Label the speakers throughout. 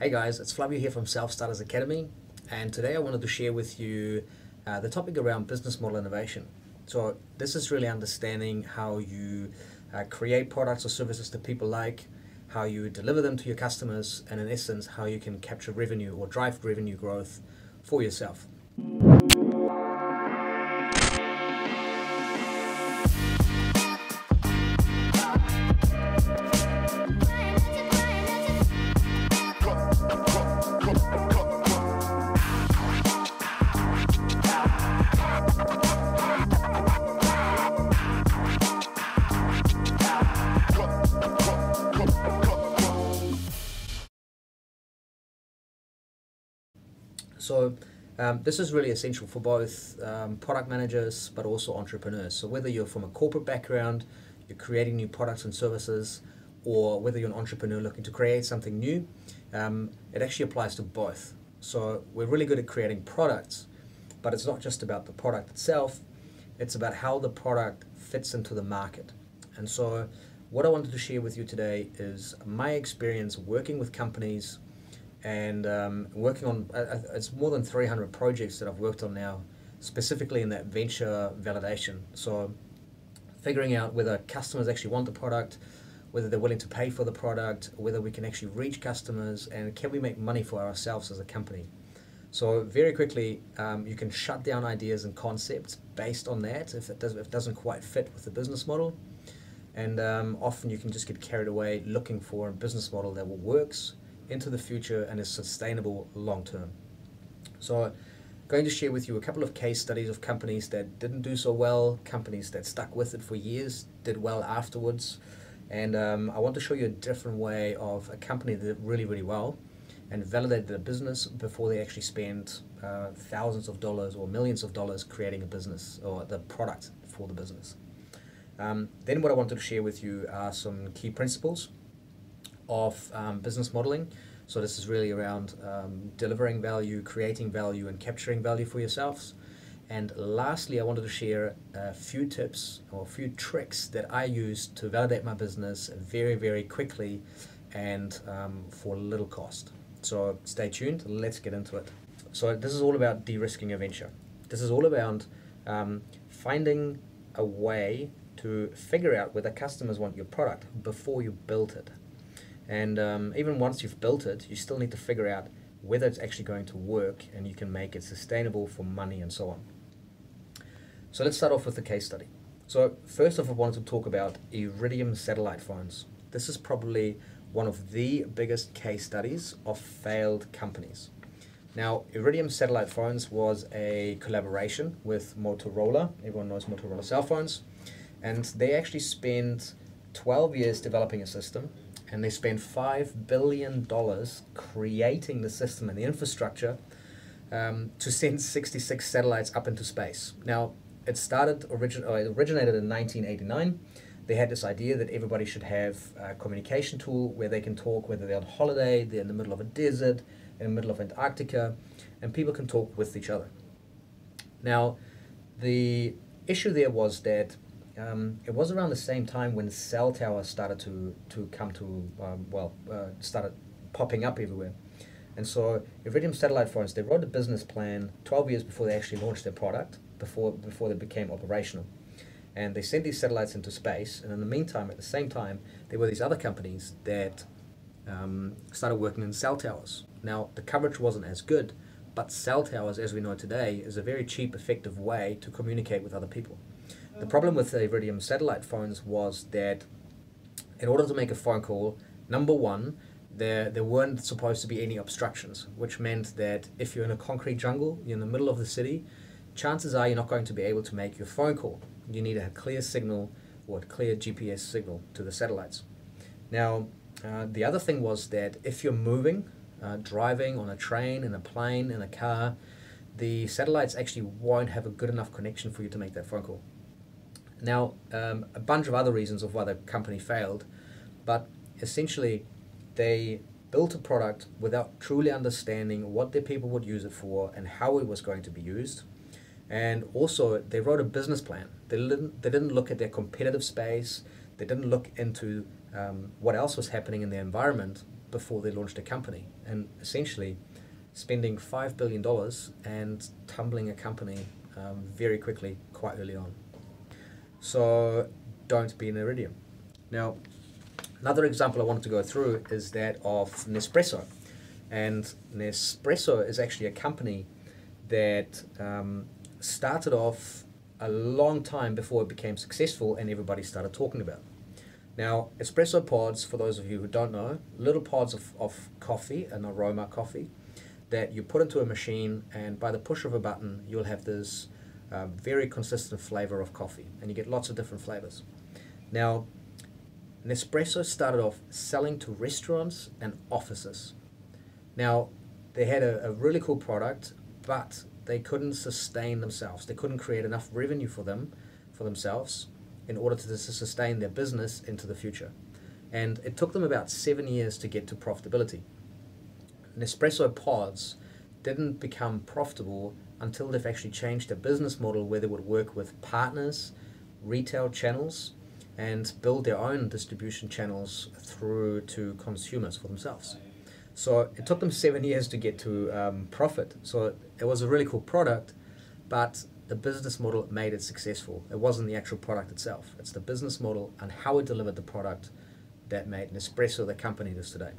Speaker 1: Hey guys, it's Flavio here from Self Starters Academy, and today I wanted to share with you the topic around business model innovation. So this is really understanding how you create products or services that people like, how you deliver them to your customers, and in essence how you can capture revenue or drive revenue growth for yourself. So this is really essential for both product managers but also entrepreneurs. So whether you're from a corporate background, you're creating new products and services, or whether you're an entrepreneur looking to create something new, it actually applies to both. So we're really good at creating products, but it's not just about the product itself, it's about how the product fits into the market. And so what I wanted to share with you today is my experience working with companies and working on, it's more than 300 projects that I've worked on now, specifically in that venture validation. So figuring out whether customers actually want the product, whether they're willing to pay for the product, whether we can actually reach customers, and can we make money for ourselves as a company. So very quickly, you can shut down ideas and concepts based on that if it doesn't quite fit with the business model. And often you can just get carried away looking for a business model that works into the future and is sustainable long term. So I'm going to share with you a couple of case studies of companies that didn't do so well, companies that stuck with it for years, did well afterwards, and I want to show you a different way of a company that did really, really well and validated the business before they actually spent thousands of dollars or millions of dollars creating a business or the product for the business. Then what I wanted to share with you are some key principles of business modeling. So this is really around delivering value, creating value, and capturing value for yourselves. And lastly, I wanted to share a few tips or a few tricks that I use to validate my business very, very quickly and for little cost. So stay tuned, let's get into it. So this is all about de-risking a venture. This is all about finding a way to figure out whether customers want your product before you build it. And even once you've built it, you still need to figure out whether it's actually going to work and you can make it sustainable for money and so on. So let's start off with the case study. So first off, I wanted to talk about Iridium satellite phones. This is probably one of the biggest case studies of failed companies. Now, Iridium satellite phones was a collaboration with Motorola. Everyone knows Motorola cell phones. And they actually spent 12 years developing a system, and they spent $5 billion creating the system and the infrastructure to send 66 satellites up into space. Now, it originated in 1989. They had this idea that everybody should have a communication tool where they can talk, whether they're on holiday, they're in the middle of a desert, in the middle of Antarctica, and people can talk with each other. Now, the issue there was that it was around the same time when cell towers started to come to, started popping up everywhere. And so Iridium satellite phones, they wrote a business plan 12 years before they actually launched their product, before they became operational. And they sent these satellites into space, and in the meantime, at the same time, there were these other companies that started working in cell towers. Now, the coverage wasn't as good, but cell towers, as we know today, is a very cheap, effective way to communicate with other people. The problem with the Iridium satellite phones was that in order to make a phone call, number one, there weren't supposed to be any obstructions, which meant that if you're in a concrete jungle, you're in the middle of the city, chances are you're not going to be able to make your phone call. You need a clear signal or a clear GPS signal to the satellites. Now, the other thing was that if you're moving, driving on a train, in a plane, in a car, the satellites actually won't have a good enough connection for you to make that phone call. Now, a bunch of other reasons of why the company failed, but essentially they built a product without truly understanding what their people would use it for and how it was going to be used. And also, they wrote a business plan. They didn't look at their competitive space. They didn't look into what else was happening in the environment, before they launched a company, and essentially spending $5 billion and tumbling a company very quickly, quite early on. So don't be an Iridium. Now, another example I wanted to go through is that of Nespresso. And Nespresso is actually a company that started off a long time before it became successful and everybody started talking about. Now, espresso pods, for those of you who don't know, little pods of coffee, an aroma coffee, that you put into a machine, and by the push of a button, you'll have this very consistent flavor of coffee, and you get lots of different flavors. Now, Nespresso started off selling to restaurants and offices. Now, they had a really cool product, but they couldn't sustain themselves. They couldn't create enough revenue for themselves in order to sustain their business into the future. And it took them about 7 years to get to profitability. Nespresso pods didn't become profitable until they've actually changed their business model, where they would work with partners, retail channels, and build their own distribution channels through to consumers for themselves. So it took them 7 years to get to profit. So it was a really cool product, but the business model made it successful. It wasn't the actual product itself. It's the business model and how it delivered the product that made Nespresso the company it is today.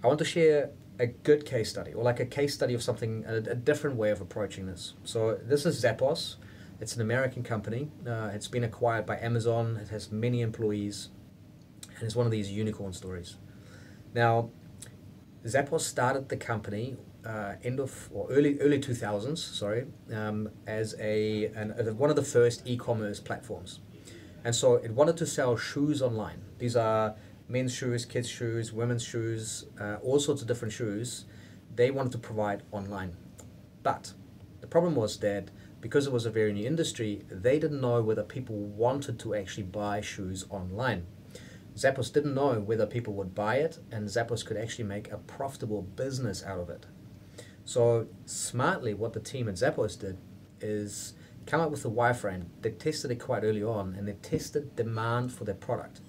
Speaker 1: I want to share a good case study, or like a case study of something, a different way of approaching this. So this is Zappos. It's an American company. It's been acquired by Amazon. It has many employees, and it's one of these unicorn stories. Now, Zappos started the company early 2000s, as one of the first e-commerce platforms, and so it wanted to sell shoes online. These are men's shoes, kids' shoes, women's shoes, all sorts of different shoes. They wanted to provide online, but the problem was that because it was a very new industry, they didn't know whether people wanted to actually buy shoes online. Zappos didn't know whether people would buy it, and Zappos could actually make a profitable business out of it. So smartly, what the team at Zappos did is come up with a wireframe. They tested it quite early on, and they tested demand for their product.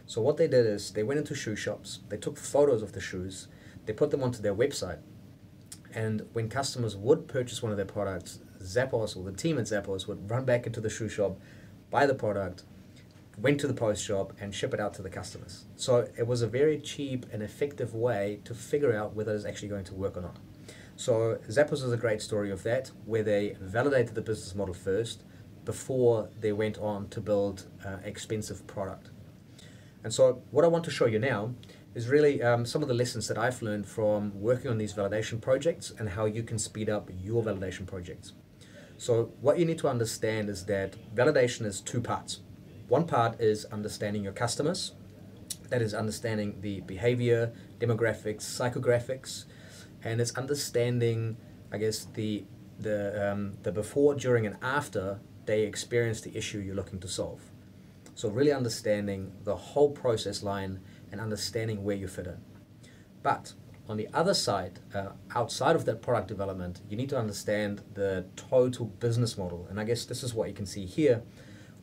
Speaker 1: So what they did is they went into shoe shops, they took photos of the shoes, they put them onto their website, and when customers would purchase one of their products, Zappos, or the team at Zappos, would run back into the shoe shop, buy the product, went to the post shop, and ship it out to the customers. So it was a very cheap and effective way to figure out whether it's actually going to work or not. So Zappos is a great story of that, where they validated the business model first before they went on to build expensive product. And so what I want to show you now is really some of the lessons that I've learned from working on these validation projects and how you can speed up your validation projects. So what you need to understand is that validation is two parts. One part is understanding your customers. That is understanding the behavior, demographics, psychographics, and it's understanding, I guess, the before, during, and after they experience the issue you're looking to solve. So really understanding the whole process line and understanding where you fit in. But on the other side, outside of that product development, you need to understand the total business model. And I guess this is what you can see here,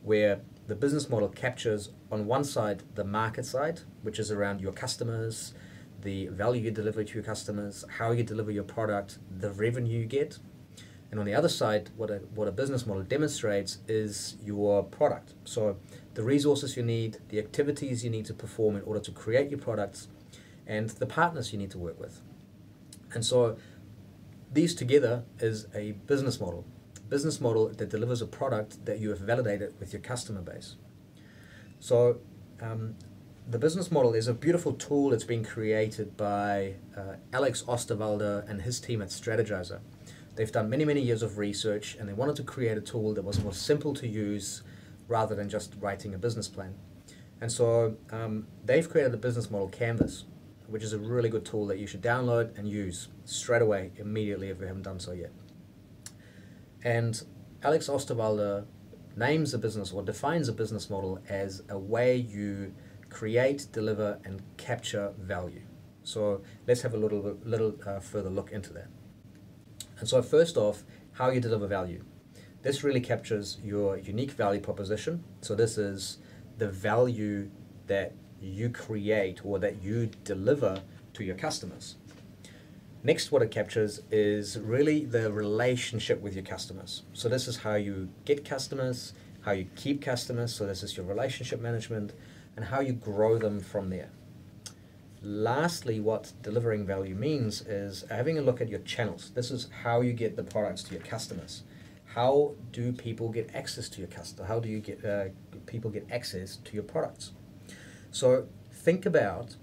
Speaker 1: where the business model captures on one side the market side, which is around your customers, the value you deliver to your customers, how you deliver your product, the revenue you get. And on the other side, what a business model demonstrates is your product. So the resources you need, the activities you need to perform in order to create your products, and the partners you need to work with. And so these together is a business model. Business model that delivers a product that you have validated with your customer base. So the business model is a beautiful tool that's been created by Alex Osterwalder and his team at Strategizer. They've done many, many years of research, and they wanted to create a tool that was more simple to use rather than just writing a business plan. And so they've created a business model canvas, which is a really good tool that you should download and use straight away, immediately, if you haven't done so yet. And Alex Osterwalder names a business, or defines a business model, as a way you create, deliver, and capture value. So let's have a little further look into that. And so first off, how you deliver value. This really captures your unique value proposition. So this is the value that you create or that you deliver to your customers. Next, what it captures is really the relationship with your customers. So this is how you get customers, how you keep customers, so this is your relationship management, and how you grow them from there. Lastly, what delivering value means is having a look at your channels. This is how you get the products to your customers. How do people get access to your customer? How do you get people get access to your products? So think about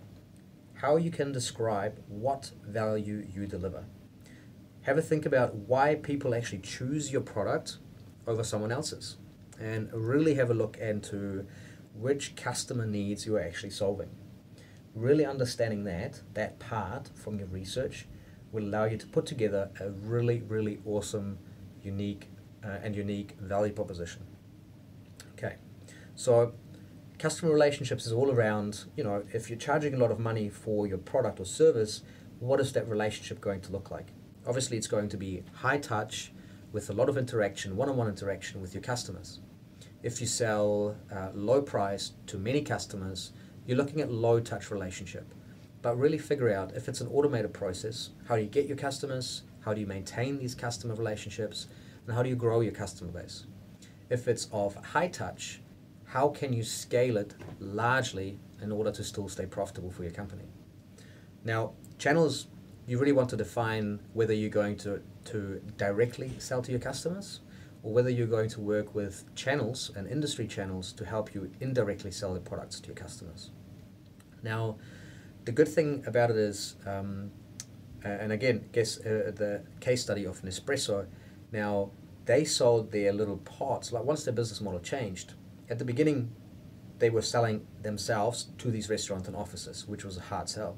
Speaker 1: how you can describe what value you deliver. Have a think about why people actually choose your product over someone else's, and really have a look into which customer needs you are actually solving. Really understanding that part from your research will allow you to put together a really, really awesome, unique value proposition. Okay, so customer relationships is all around, if you're charging a lot of money for your product or service, what is that relationship going to look like? Obviously, it's going to be high touch with a lot of interaction, one-on-one interaction with your customers. If you sell low price to many customers, you're looking at low touch relationship. But really figure out if it's an automated process, how do you get your customers, how do you maintain these customer relationships, and how do you grow your customer base? If it's of high touch, how can you scale it largely in order to still stay profitable for your company? Now, channels, you really want to define whether you're going to directly sell to your customers or whether you're going to work with channels and industry channels to help you indirectly sell the products to your customers. Now, the good thing about it is, and again, the case study of Nespresso, now they sold their little pods, like once their business model changed. At the beginning, they were selling themselves to these restaurants and offices, which was a hard sell.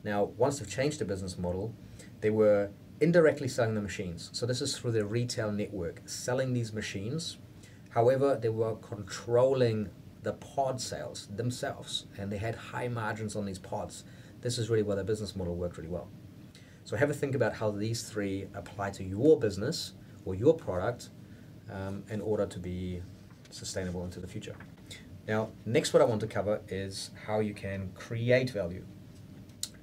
Speaker 1: Now, once they've changed the business model, they were indirectly selling the machines. So this is through their retail network, selling these machines. However, they were controlling the pod sales themselves, and they had high margins on these pods. This is really where the business model worked really well. So have a think about how these three apply to your business or your product in order to be sustainable into the future. Now, next what I want to cover is how you can create value.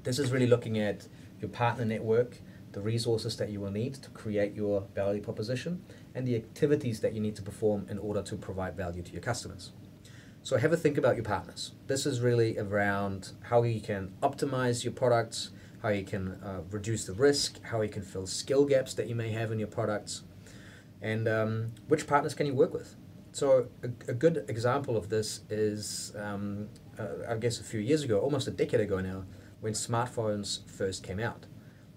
Speaker 1: This is really looking at your partner network, the resources that you will need to create your value proposition, and the activities that you need to perform in order to provide value to your customers. So have a think about your partners. This is really around how you can optimize your products, how you can reduce the risk, how you can fill skill gaps that you may have in your products, and which partners can you work with. So a good example of this is, I guess a few years ago, almost a decade ago now, when smartphones first came out.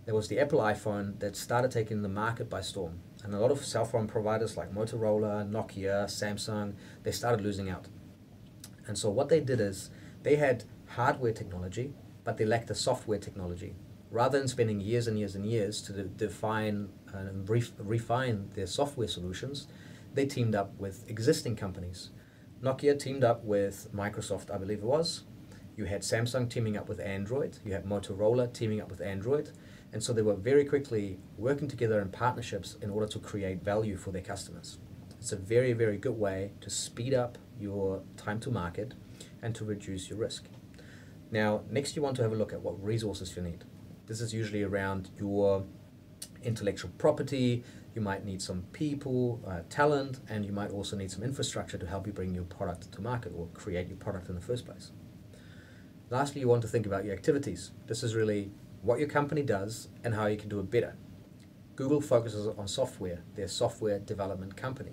Speaker 1: There was the Apple iPhone that started taking the market by storm. And a lot of cell phone providers like Motorola, Nokia, Samsung, they started losing out. And so what they did is they had hardware technology, but they lacked the software technology. Rather than spending years and years and years to define and refine their software solutions, they teamed up with existing companies. Nokia teamed up with Microsoft, I believe it was. You had Samsung teaming up with Android. You had Motorola teaming up with Android. And so they were very quickly working together in partnerships in order to create value for their customers. It's a very, very good way to speed up your time to market and to reduce your risk. Now, next you want to have a look at what resources you need. This is usually around your intellectual property. You might need some people, talent, and you might also need some infrastructure to help you bring your product to market or create your product in the first place. Lastly, you want to think about your activities. This is really what your company does and how you can do it better. Google focuses on software. They're a software development company.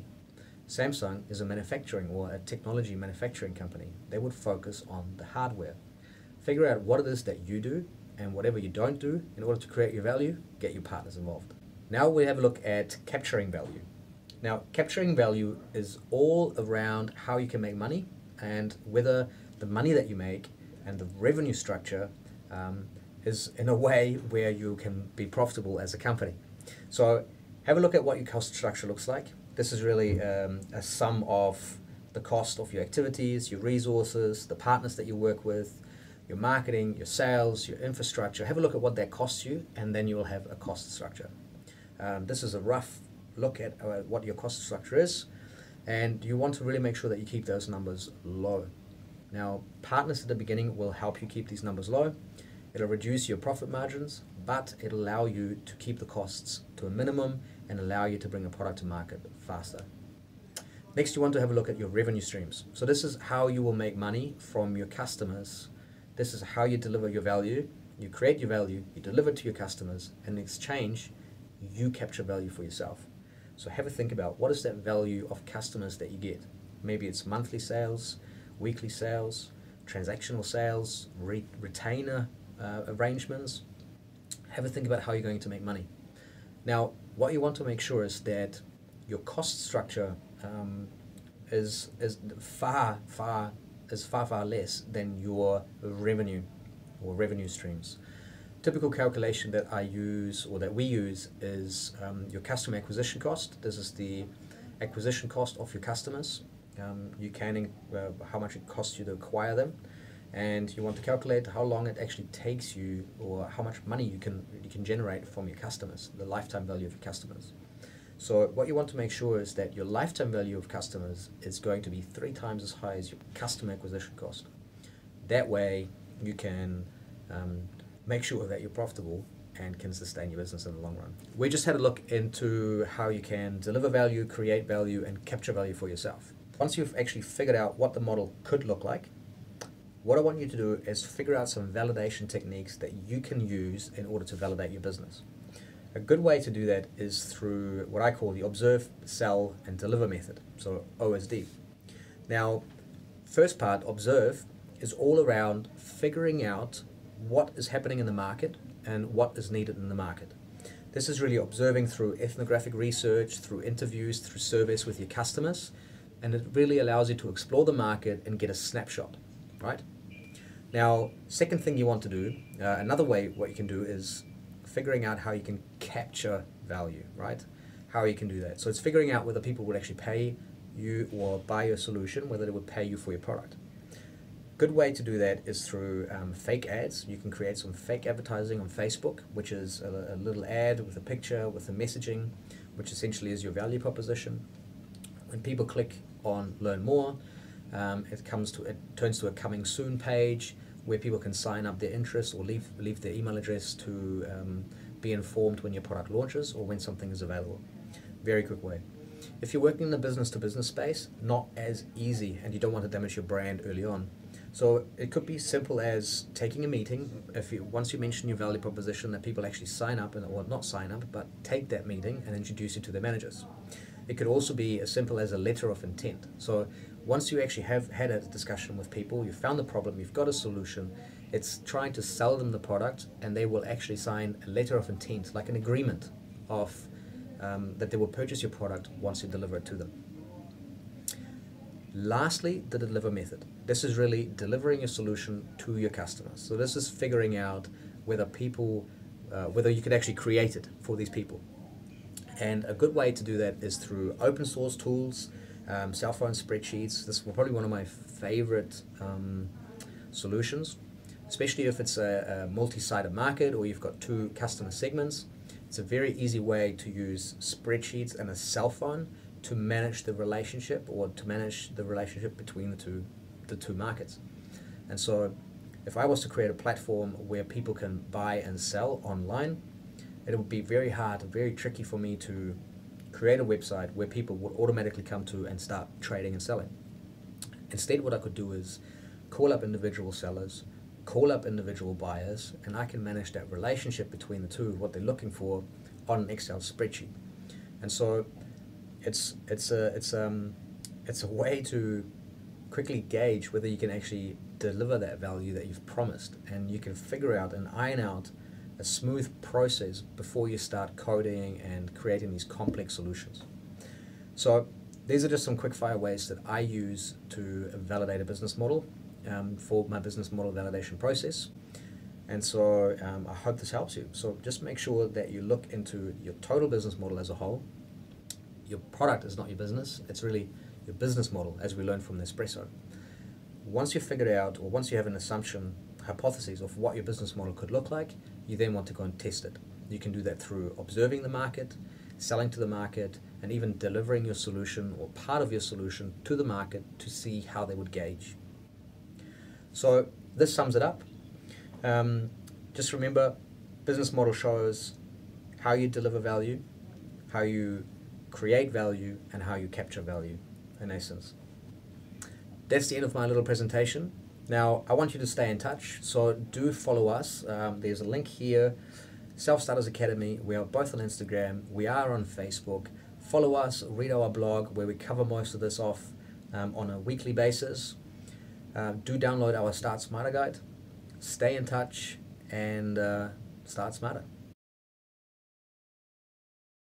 Speaker 1: Samsung is a manufacturing or a technology manufacturing company. They would focus on the hardware. Figure out what it is that you do and whatever you don't do in order to create your value, get your partners involved. Now we have a look at capturing value. Now, capturing value is all around how you can make money and whether the money that you make and the revenue structure is in a way where you can be profitable as a company. So have a look at what your cost structure looks like. This is really a sum of the cost of your activities, your resources, the partners that you work with, your marketing, your sales, your infrastructure. Have a look at what that costs you, and then you will have a cost structure. This is a rough look at what your cost structure is, and you want to really make sure that you keep those numbers low. Now, partners at the beginning will help you keep these numbers low. It'll reduce your profit margins, but it'll allow you to keep the costs to a minimum and allow you to bring a product to market faster. Next, you want to have a look at your revenue streams. So this is how you will make money from your customers. This is how you deliver your value. You create your value, you deliver it to your customers, and in exchange, you capture value for yourself. So have a think about what is that value of customers that you get. Maybe it's monthly sales, weekly sales, transactional sales, retainer arrangements. Have a think about how you're going to make money. Now, what you want to make sure is that your cost structure is far less than your revenue or revenue streams. Typical calculation that I use or that we use is your customer acquisition cost. This is the acquisition cost of your customers. You can how much it costs you to acquire them, and you want to calculate how long it actually takes you or how much money you can generate from your customers, the lifetime value of your customers. So what you want to make sure is that your lifetime value of customers is going to be 3 times as high as your customer acquisition cost. That way you can make sure that you're profitable and can sustain your business in the long run. We just had a look into how you can deliver value, create value, and capture value for yourself. Once you've actually figured out what the model could look like, what I want you to do is figure out some validation techniques that you can use in order to validate your business. A good way to do that is through what I call the observe, sell, and deliver method, so OSD. Now, first part, observe, is all around figuring out what is happening in the market and what is needed in the market. This is really observing through ethnographic research, through interviews, through surveys with your customers, and it really allows you to explore the market and get a snapshot, right? Now, second thing you want to do, another way what you can do is figuring out how you can capture value, right? How you can do that. So it's figuring out whether people would actually pay you or buy your solution, whether they would pay you for your product. Good way to do that is through fake ads. You can create some fake advertising on Facebook, which is a little ad with a picture, with a messaging, which essentially is your value proposition. When people click on learn more, it turns to a coming soon page where people can sign up their interest or leave their email address to be informed when your product launches or when something is available. Very quick way. If you're working in the business-to-business space, not as easy, and you don't want to damage your brand early on. So it could be simple as taking a meeting. Once you mention your value proposition, that people actually sign up, or not sign up, but take that meeting and introduce you to their managers. It could also be as simple as a letter of intent. So once you actually have had a discussion with people, you've found the problem, you've got a solution, it's trying to sell them the product, and they will actually sign a letter of intent, like an agreement of that they will purchase your product once you deliver it to them. Lastly, the deliver method. This is really delivering your solution to your customers. So this is figuring out whether whether you could actually create it for these people. And a good way to do that is through open source tools, cell phone spreadsheets. This is probably one of my favorite solutions, especially if it's a multi-sided market or you've got 2 customer segments. It's a very easy way to use spreadsheets and a cell phone to manage the relationship between the two markets. And so if I was to create a platform where people can buy and sell online, it would be very hard, very tricky for me to create a website where people would automatically come to and start trading and selling. Instead, what I could do is call up individual sellers, call up individual buyers, and I can manage that relationship between the two, what they're looking for, on an Excel spreadsheet. And so it's a way to quickly gauge whether you can actually deliver that value that you've promised, and you can figure out and iron out a smooth process before you start coding and creating these complex solutions. So these are just some quick fire ways that I use to validate a business model for my business model validation process. And so I hope this helps you. So just make sure that you look into your total business model as a whole. Your product is not your business, it's really your business model, as we learned from Nespresso. Once you've figured out, or once you have an hypothesis of what your business model could look like, you then want to go and test it. You can do that through observing the market, selling to the market, and even delivering your solution or part of your solution to the market to see how they would gauge. So this sums it up. Just remember, business model shows how you deliver value, how you create value, and how you capture value, in essence. That's the end of my little presentation. Now, I want you to stay in touch, so do follow us. There's a link here, Self Starters Academy. We are both on Instagram. We are on Facebook. Follow us, read our blog where we cover most of this off on a weekly basis. Do download our Start Smarter guide. Stay in touch and start smarter.